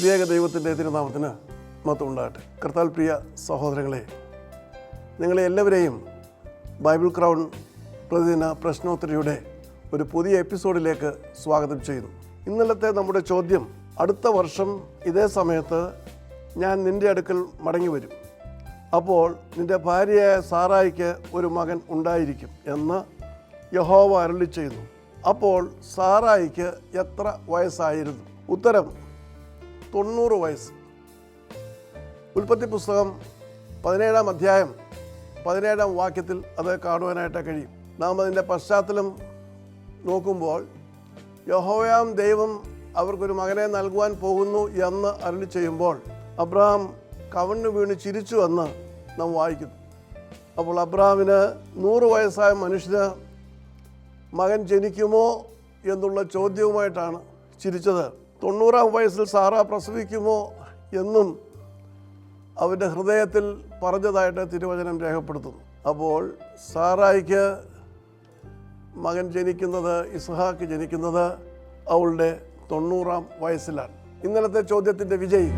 ത്രിയേക ദൈവത്തിൻ്റെ തിരുനാമത്തിന് മഹത്വം ഉണ്ടാകട്ടെ. കർത്താൽ പ്രിയ സഹോദരങ്ങളെ, നിങ്ങളെ എല്ലാവരെയും ബൈബിൾ ക്രൗൺ പ്രതിദിന പ്രശ്നോത്തരിയുടെ ഒരു പുതിയ എപ്പിസോഡിലേക്ക് സ്വാഗതം ചെയ്യുന്നു. ഇന്നലത്തെ നമ്മുടെ ചോദ്യം, അടുത്ത വർഷം ഇതേ സമയത്ത് ഞാൻ നിൻ്റെ അടുക്കൽ മടങ്ങി വരും, അപ്പോൾ നിൻ്റെ ഭാര്യയായ സാറായിക്ക് ഒരു മകൻ ഉണ്ടായിരിക്കും എന്ന് യഹോവ അരുളി ചെയ്യുന്നു. അപ്പോൾ സാറായിക്ക് എത്ര വയസ്സായിരുന്നു? ഉത്തരം 90 വയസ്സ്. ഉൽപ്പത്തി പുസ്തകം 17-ാം അധ്യായം 17-ാം വാക്യത്തിൽ അത് കാണുവാനായിട്ട് കഴിയും. നാം അതിൻ്റെ പശ്ചാത്തലം നോക്കുമ്പോൾ യഹോവയാം ദൈവം അവർക്കൊരു മകനെ നൽകുവാൻ പോകുന്നു എന്ന് അരുളി ചെയ്യുമ്പോൾ അബ്രഹാം കവണ്ണു വീണ് ചിരിച്ചു എന്ന് നാം വായിക്കുന്നു. അപ്പോൾ അബ്രഹാമിന് 100 വയസ്സായ മനുഷ്യന് മകൻ ജനിക്കുമോ എന്നുള്ള ചോദ്യവുമായിട്ടാണ് ചിരിച്ചത്. 90-ാം വയസ്സിൽ സാറ പ്രസവിക്കുമോ എന്നും അവൻ്റെ ഹൃദയത്തിൽ പറഞ്ഞതായിട്ട് തിരുവചനം രേഖപ്പെടുത്തുന്നു. അപ്പോൾ സാറായിക്ക് മകൻ ജനിക്കുന്നത്, ഇസ്ഹാക്ക് ജനിക്കുന്നത് അവളുടെ 90-ാം വയസ്സിലാണ്. ഇന്നലത്തെ ചോദ്യത്തിൻ്റെ വിജയി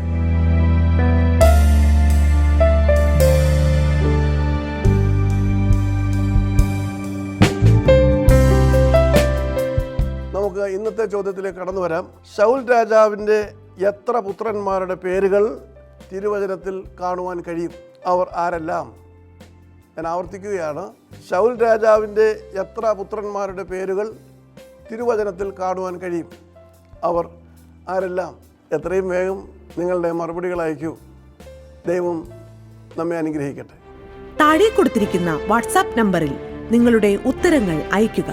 നമുക്ക് ഇന്നത്തെ ചോദ്യത്തിലേക്ക് കടന്നു വരാം. ശൗൽ രാജാവിൻ്റെ എത്ര പുത്രന്മാരുടെ പേരുകൾ തിരുവചനത്തിൽ കാണുവാൻ കഴിയും? അവർ ആരെല്ലാം? ഞാൻ ആവർത്തിക്കുകയാണ്. ശൗൽ രാജാവിൻ്റെ എത്ര പുത്രന്മാരുടെ പേരുകൾ തിരുവചനത്തിൽ കാണുവാൻ കഴിയും? അവർ ആരെല്ലാം? എത്രയും വേഗം നിങ്ങളുടെ മറുപടികൾ അയക്കൂ. ദൈവം നമ്മെ അനുഗ്രഹിക്കട്ടെ. താഴെ കൊടുത്തിരിക്കുന്ന വാട്സാപ്പ് നമ്പറിൽ നിങ്ങളുടെ ഉത്തരങ്ങൾ അയയ്ക്കുക.